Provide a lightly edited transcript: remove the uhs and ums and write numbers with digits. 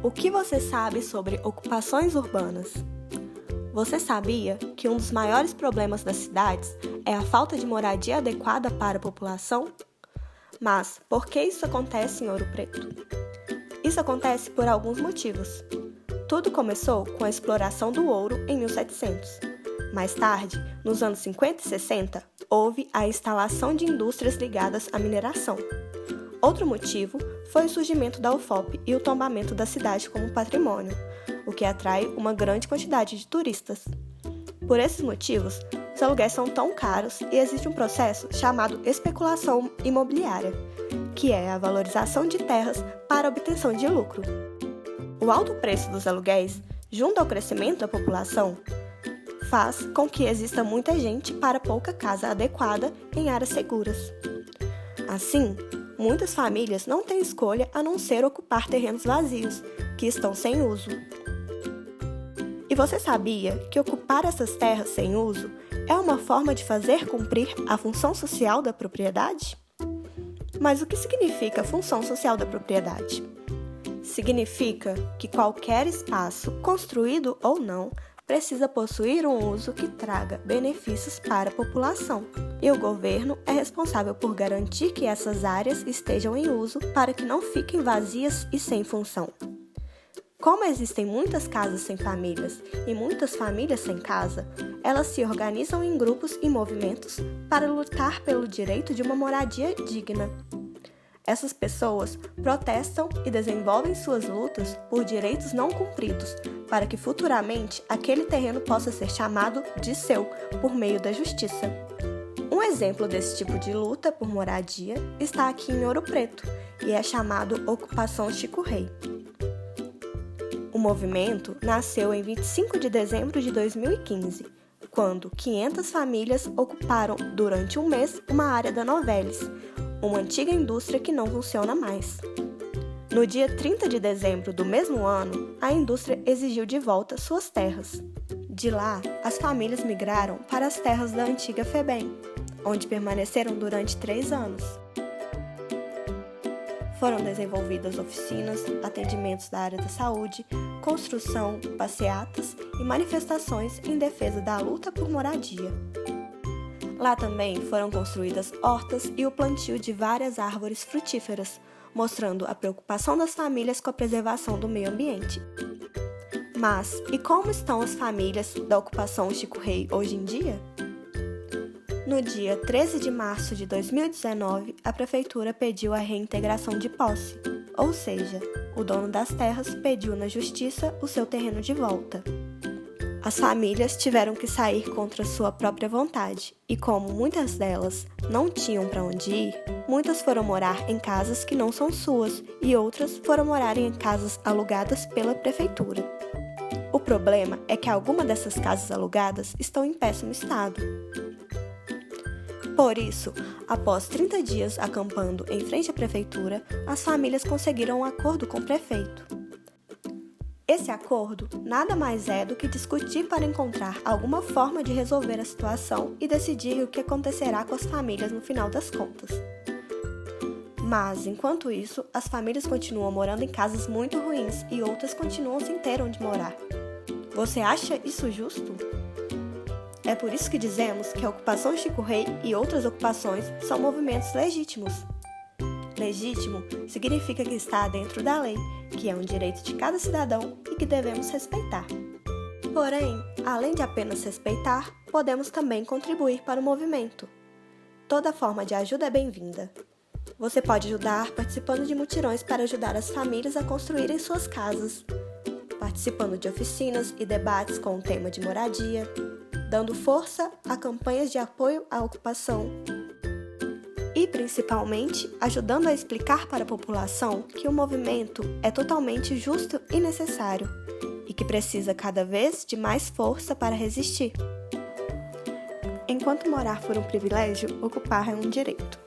O que você sabe sobre ocupações urbanas? Você sabia que um dos maiores problemas das cidades é a falta de moradia adequada para a população? Mas por que isso acontece em Ouro Preto? Isso acontece por alguns motivos. Tudo começou com a exploração do ouro em 1700. Mais tarde, nos anos 50 e 60, houve a instalação de indústrias ligadas à mineração. Outro motivo foi o surgimento da UFOP e o tombamento da cidade como patrimônio, o que atrai uma grande quantidade de turistas. Por esses motivos, os aluguéis são tão caros e existe um processo chamado especulação imobiliária, que é a valorização de terras para obtenção de lucro. O alto preço dos aluguéis, junto ao crescimento da população, faz com que exista muita gente para pouca casa adequada em áreas seguras. Assim, muitas famílias não têm escolha a não ser ocupar terrenos vazios, que estão sem uso. E você sabia que ocupar essas terras sem uso é uma forma de fazer cumprir a função social da propriedade? Mas o que significa função social da propriedade? Significa que qualquer espaço, construído ou não, precisa possuir um uso que traga benefícios para a população. E o governo é responsável por garantir que essas áreas estejam em uso para que não fiquem vazias e sem função. Como existem muitas casas sem famílias e muitas famílias sem casa, elas se organizam em grupos e movimentos para lutar pelo direito de uma moradia digna. Essas pessoas protestam e desenvolvem suas lutas por direitos não cumpridos, para que futuramente aquele terreno possa ser chamado de seu por meio da justiça. Um exemplo desse tipo de luta por moradia está aqui em Ouro Preto e é chamado Ocupação Chico Rei. O movimento nasceu em 25 de dezembro de 2015, quando 500 famílias ocuparam durante um mês uma área da Novelis, uma antiga indústria que não funciona mais. No dia 30 de dezembro do mesmo ano, a indústria exigiu de volta suas terras. De lá, as famílias migraram para as terras da antiga FEBEM, onde permaneceram durante 3 anos. Foram desenvolvidas oficinas, atendimentos da área da saúde, construção, passeatas e manifestações em defesa da luta por moradia. Lá também foram construídas hortas e o plantio de várias árvores frutíferas, mostrando a preocupação das famílias com a preservação do meio ambiente. Mas, e como estão as famílias da ocupação Chico Rei hoje em dia? No dia 13 de março de 2019, a prefeitura pediu a reintegração de posse, ou seja, o dono das terras pediu na justiça o seu terreno de volta. As famílias tiveram que sair contra sua própria vontade, e como muitas delas não tinham para onde ir, muitas foram morar em casas que não são suas e outras foram morar em casas alugadas pela prefeitura. O problema é que algumas dessas casas alugadas estão em péssimo estado. Por isso, após 30 dias acampando em frente à prefeitura, as famílias conseguiram um acordo com o prefeito. Esse acordo nada mais é do que discutir para encontrar alguma forma de resolver a situação e decidir o que acontecerá com as famílias no final das contas. Mas, enquanto isso, as famílias continuam morando em casas muito ruins e outras continuam sem ter onde morar. Você acha isso justo? É por isso que dizemos que a ocupação Chico Rei e outras ocupações são movimentos legítimos. Legítimo significa que está dentro da lei, que é um direito de cada cidadão e que devemos respeitar. Porém, além de apenas respeitar, podemos também contribuir para o movimento. Toda forma de ajuda é bem-vinda. Você pode ajudar participando de mutirões para ajudar as famílias a construírem suas casas, participando de oficinas e debates com o tema de moradia, dando força a campanhas de apoio à ocupação e, principalmente, ajudando a explicar para a população que o movimento é totalmente justo e necessário e que precisa cada vez de mais força para resistir. Enquanto morar for um privilégio, ocupar é um direito.